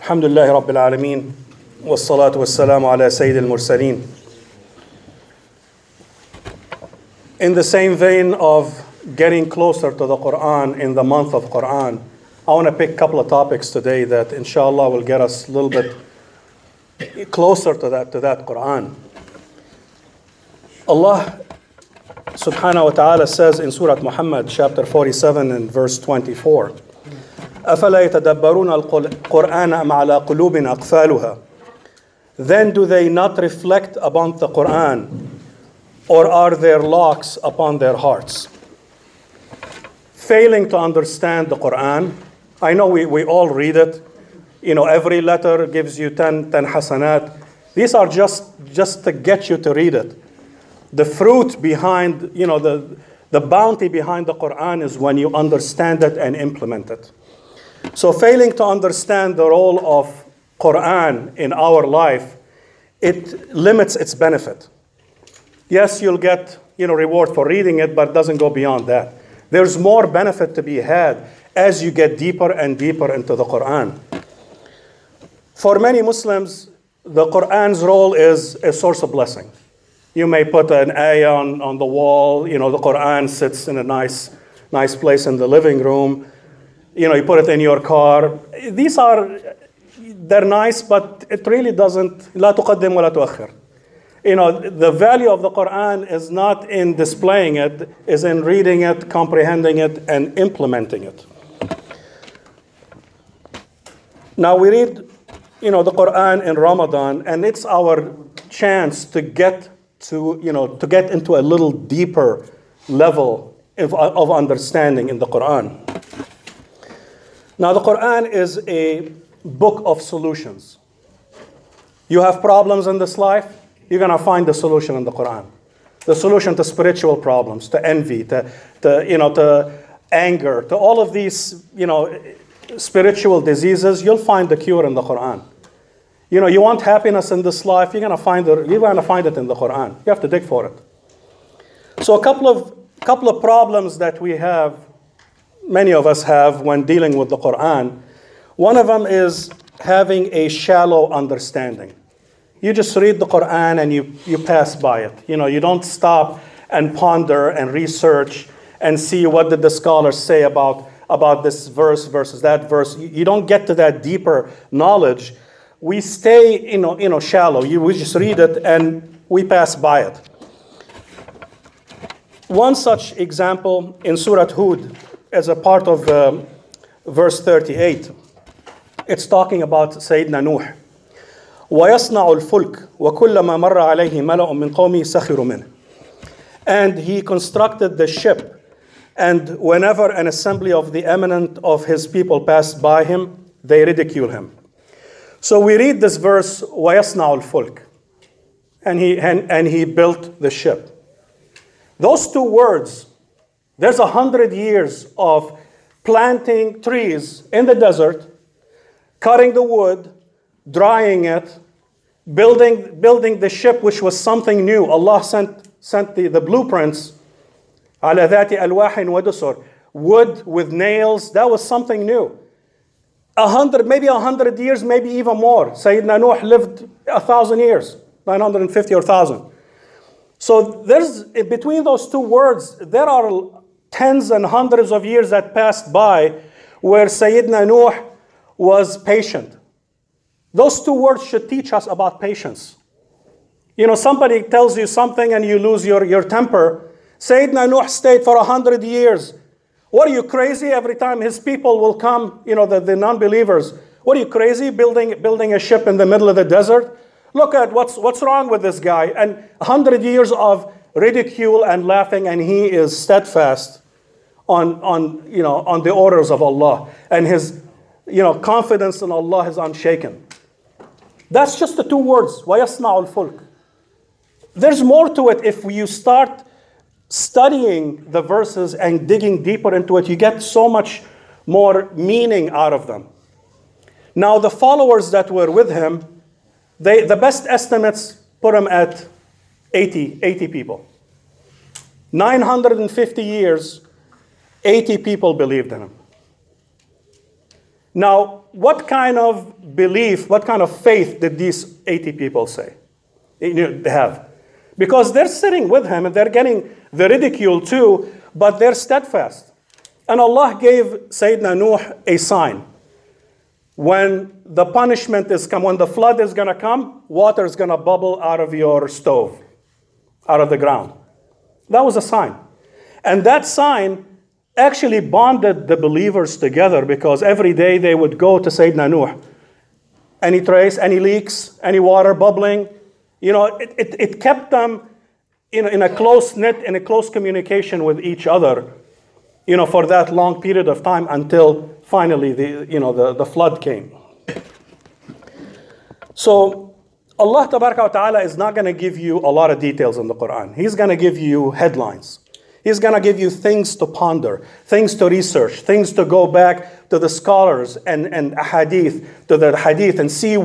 Alhamdulillahi Rabbil Alameen. Wassalatu wassalamu ala Sayyidil Mursaleen. In the same vein of getting closer to the Quran in the month of Quran, I want to pick a couple of topics today that inshallah will get us a little bit closer to that Quran. Allah subhanahu wa ta'ala says in Surah Muhammad chapter 47 and verse 24, أَفَلَا يَتَدَبَّرُونَ الْقُرْآنَ أَمْ عَلَى قُلُوبٍ أَقْفَالُهَا. Then do they not reflect upon the Quran, or are there locks upon their hearts? Failing to understand the Quran, I know we all read it. You know, every letter gives you 10 hasanat. These are just to get you to read it. The fruit behind, the bounty behind the Quran is when you understand it and implement it. So failing to understand the role of Quran in our life, it limits its benefit. Yes, you'll get, reward for reading it, but it doesn't go beyond that. There's more benefit to be had as you get deeper and deeper into the Quran. For many Muslims, the Quran's role is a source of blessing. You may put an ayah on the wall. The Quran sits in a nice place in the living room. You put it in your car. They're nice, but it really doesn't. لا تقدم ولا تؤخر. The value of the Quran is not in displaying it, is in reading it, comprehending it, and implementing it. Now we read, the Quran in Ramadan, and it's our chance to get into a little deeper level of understanding in the Quran. Now, the Quran is a book of solutions. You have problems in this life, you're going to find the solution in the Quran. The solution to spiritual problems, to envy, to anger, to all of these, spiritual diseases, you'll find the cure in the Quran. You want happiness in this life, you're going to find it in the Quran. You have to dig for it. So a couple of problems that we have, many of us have when dealing with the Quran. One of them is having a shallow understanding. You just read the Quran and you pass by it. You don't stop and ponder and research and see what did the scholars say about this verse versus that verse. You don't get to that deeper knowledge. We stay, shallow. We just read it and we pass by it. One such example in Surah Hud, as a part of verse 38, it's talking about Sayyidina Nuh. وَيَصْنَعُ الْفُلْكَ وَكُلَّمَا مَرَّ عَلَيْهِ مَلَأٌ مِّن قَوْمِهِ سَخِرُوا مِنْهُ. And he constructed the ship, and whenever an assembly of the eminent of his people passed by him, they ridicule him. So we read this verse, وَيَصْنَعُ الْفُلْكَ, and he built the ship. Those two words, there's 100 years of planting trees in the desert, cutting the wood, drying it, building the ship, which was something new. Allah sent the blueprints, عَلَى ذَاتِ أَلْوَاحٍ وَدُسُرٍ, wood with nails. That was something new. 100 years, maybe even more. Sayyidina Nuh lived 1,000 years, 950 or 1,000. So there's, between those two words, there are tens and hundreds of years that passed by where Sayyidina Nuh was patient. Those two words should teach us about patience. Somebody tells you something and you lose your temper. Sayyidina Nuh stayed for 100 years. What, are you crazy? Every time his people will come, the non-believers, what, are you crazy building a ship in the middle of the desert? Look at what's wrong with this guy. And 100 years of ridicule and laughing, and he is steadfast on the orders of Allah. And his confidence in Allah is unshaken. That's just the two words, وَيَصْنَعُ الْفُلْكَ. There's more to it. If you start studying the verses and digging deeper into it, you get so much more meaning out of them. Now, the followers that were with him, the best estimates put him at 80 people. 950 years, 80 people believed in him. Now, what kind of belief, what kind of faith did these 80 people say? They have. Because they're sitting with him and they're getting the ridicule too, but they're steadfast. And Allah gave Sayyidina Nuh a sign. When the punishment is come, when the flood is going to come, water is going to bubble out of your stove, out of the ground. That was a sign. And that sign actually bonded the believers together, because every day they would go to Sayyidina Nuh. Any trace, any leaks, any water bubbling, it kept them in a close knit, in a close communication with each other, for that long period of time until finally the flood came. So Allah Tabaraka wa Ta'ala is not going to give you a lot of details in the Quran. He's going to give you headlines. He's going to give you things to ponder, things to research, things to go back to the scholars and hadith, to the hadith, and see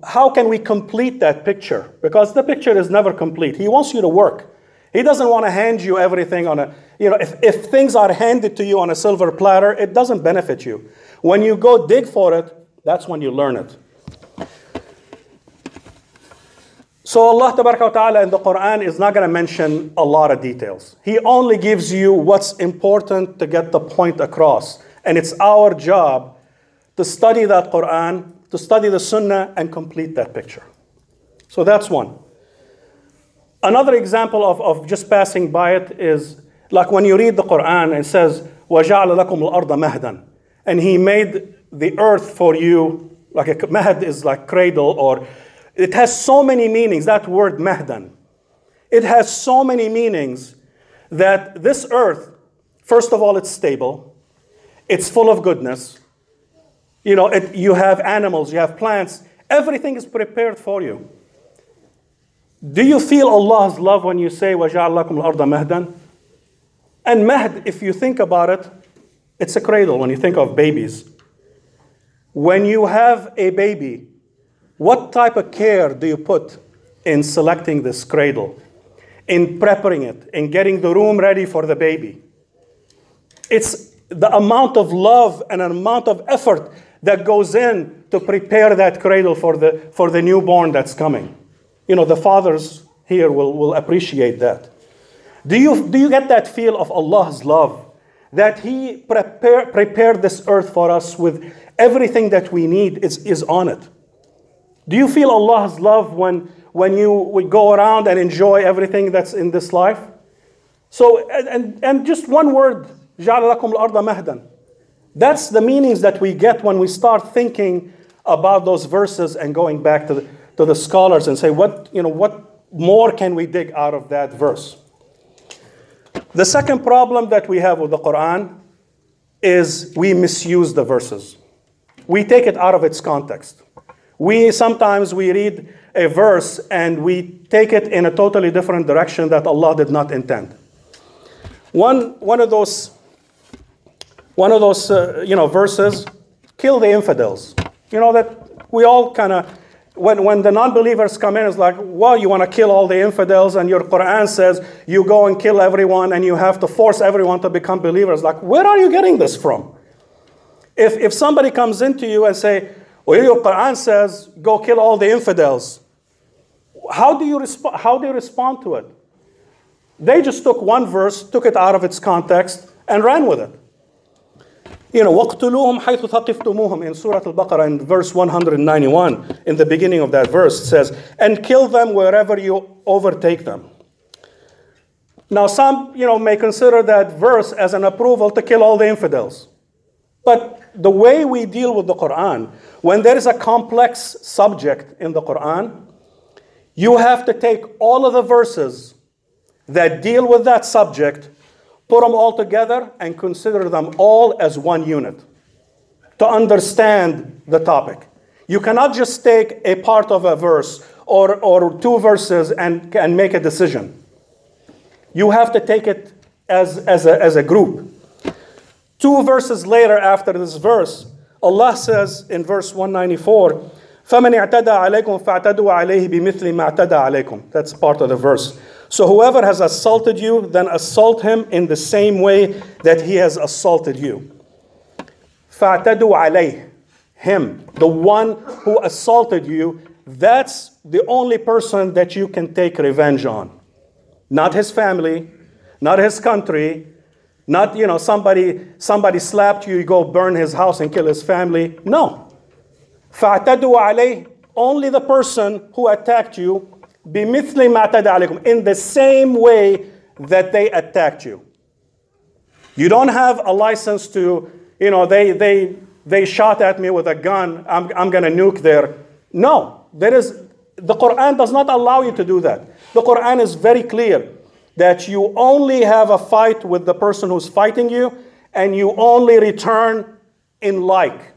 how can we complete that picture? Because the picture is never complete. He wants you to work. He doesn't want to hand you everything if things are handed to you on a silver platter, it doesn't benefit you. When you go dig for it, that's when you learn it. So Allah Ta'ala in the Quran is not going to mention a lot of details. He only gives you what's important to get the point across. And it's our job to study that Quran, to study the Sunnah, and complete that picture. So that's one. Another example of just passing by it is like when you read the Quran, it says, وَجَعَلَ لَكُمُ الْأَرْضَ مَهْدًا. And He made the earth for you, like a mahd is like cradle, or it has so many meanings, that word mahdan. It has so many meanings that this earth, first of all, it's stable. It's full of goodness. You have animals, you have plants. Everything is prepared for you. Do you feel Allah's love when you say, وَجَعَلَ لَكُمُ الْأَرْضَ مَهْدًا? And mahd, if you think about it, it's a cradle when you think of babies. When you have a baby, what type of care do you put in selecting this cradle, in preparing it, in getting the room ready for the baby? It's the amount of love and an amount of effort that goes in to prepare that cradle for the newborn that's coming. The fathers here will appreciate that. Do you get that feel of Allah's love? That He prepared this earth for us with everything that we need is on it. Do you feel Allah's love when you would go around and enjoy everything that's in this life? So, and just one word, جَعَلَ لَكُمُ الْأَرْضَ مَهْدًا. That's the meanings that we get when we start thinking about those verses and going back to the scholars and say, what more can we dig out of that verse? The second problem that we have with the Quran is we misuse the verses. We take it out of its context. Sometimes we read a verse and we take it in a totally different direction that Allah did not intend. One of those verses, kill the infidels. That we all kind of, when the non-believers come in, it's like, well, you want to kill all the infidels, and your Quran says you go and kill everyone and you have to force everyone to become believers. Like, where are you getting this from? If somebody comes into you and say, well, your Quran says go kill all the infidels, how do you respond to it? They just took one verse, took it out of its context, and ran with it. وَاقْتُلُوهُمْ حَيْثُ ثَقِفْتُمُوهُمْ in Surah Al-Baqarah in verse 191, in the beginning of that verse, it says, and kill them wherever you overtake them. Now some, may consider that verse as an approval to kill all the infidels. But the way we deal with the Quran, when there is a complex subject in the Quran, you have to take all of the verses that deal with that subject, put them all together, and consider them all as one unit to understand the topic. You cannot just take a part of a verse or two verses and make a decision. You have to take it as a group. Two verses later after this verse, Allah says in verse 194, فَمَنِ اعْتَدَى عَلَيْكُمْ فَاعْتَدُوا عَلَيْهِ بِمِثْلِ مَا اعْتَدَى عَلَيْكُمْ. That's part of the verse. So whoever has assaulted you, then assault him in the same way that he has assaulted you. فَاعْتَدُوا عَلَيْهِ. him, the one who assaulted you, that's the only person that you can take revenge on. Not his family, not his country, not, somebody slapped you, you go burn his house and kill his family. No. فَاعْتَدُوا عَلَيْهِ, only the person who attacked you, بِمِثْلِ مَا اعْتَدَى عَلَيْكُمْ, in the same way that they attacked you. You don't have a license to, they shot at me with a gun, I'm going to nuke their. No, the Quran does not allow you to do that. The Quran is very clear that you only have a fight with the person who's fighting you, and you only return in like.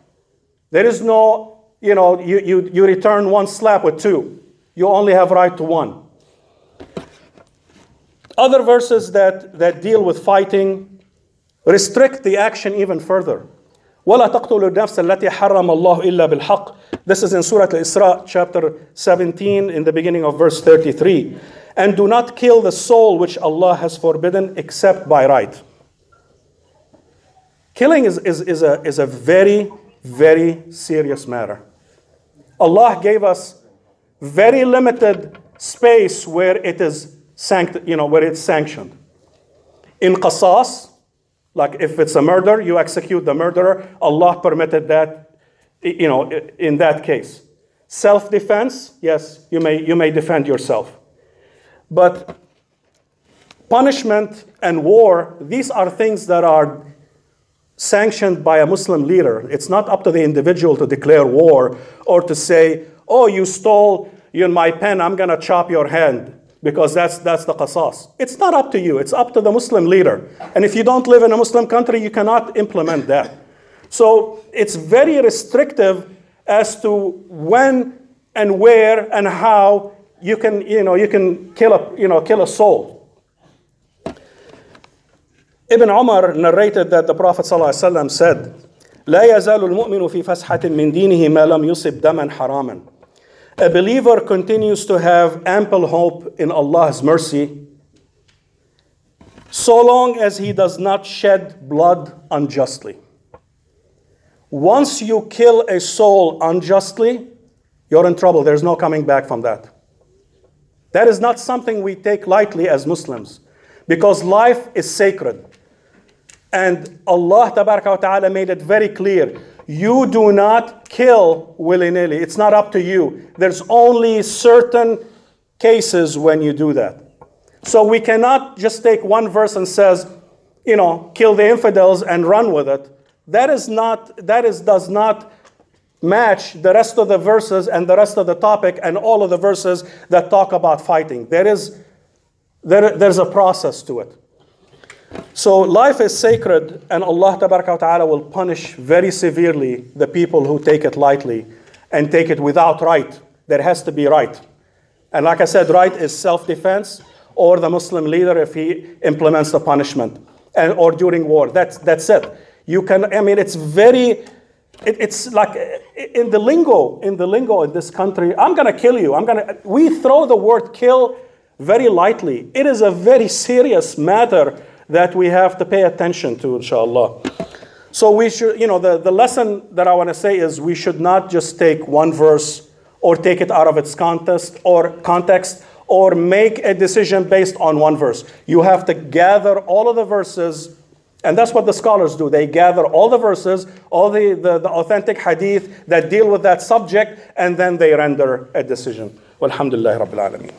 There is no, you return one slap with two. You only have right to one. Other verses that deal with fighting restrict the action even further. وَلَا تَقْتُلُوا النَّفْسَ الَّتِي حَرَّمَ اللَّهُ إِلَّا بِالْحَقِّ. This is in Surah Al-Isra, chapter 17, in the beginning of verse 33. And do not kill the soul which Allah has forbidden except by right. Killing is a very, very serious matter. Allah gave us very limited space where it is where it's sanctioned. In qasas, like if it's a murder, you execute the murderer. Allah permitted that, in that case. Self-defense, yes, you may defend yourself. But punishment and war, these are things that are sanctioned by a Muslim leader. It's not up to the individual to declare war or to say, oh, you stole my pen, I'm going to chop your hand. Because that's the qasas. It's not up to you. It's up to the Muslim leader. And if you don't live in a Muslim country, you cannot implement that. So it's very restrictive as to when and where and how you can kill a soul. Ibn Umar narrated that the Prophet ﷺ said, لا يزال المؤمن في فسحة من دينه ما لم يصب دما حراما. A believer continues to have ample hope in Allah's mercy so long as he does not shed blood unjustly. Once you kill a soul unjustly, you're in trouble. There's no coming back from that. That is not something we take lightly as Muslims, because life is sacred. And Allah Tabaraka wa Ta'ala made it very clear. You do not kill willy-nilly. It's not up to you. There's only certain cases when you do that. So we cannot just take one verse and says, kill the infidels and run with it. That does not match the rest of the verses and the rest of the topic and all of the verses that talk about fighting. There's a process to it. So life is sacred, and Allah Tabaraka wa Ta'ala will punish very severely the people who take it lightly and take it without right. There has to be right. And like I said, right is self-defense or the Muslim leader if he implements the punishment, or during war. That's it. It's like in the lingo in this country, I'm going to kill you. We throw the word kill very lightly. It is a very serious matter that we have to pay attention to, inshallah. So we should, the lesson that I want to say is we should not just take one verse or take it out of its context or make a decision based on one verse. You have to gather all of the verses, and that's what the scholars do. They gather all the verses, all the authentic hadith that deal with that subject, and then they render a decision. Walhamdulillah Rabbil Alameen.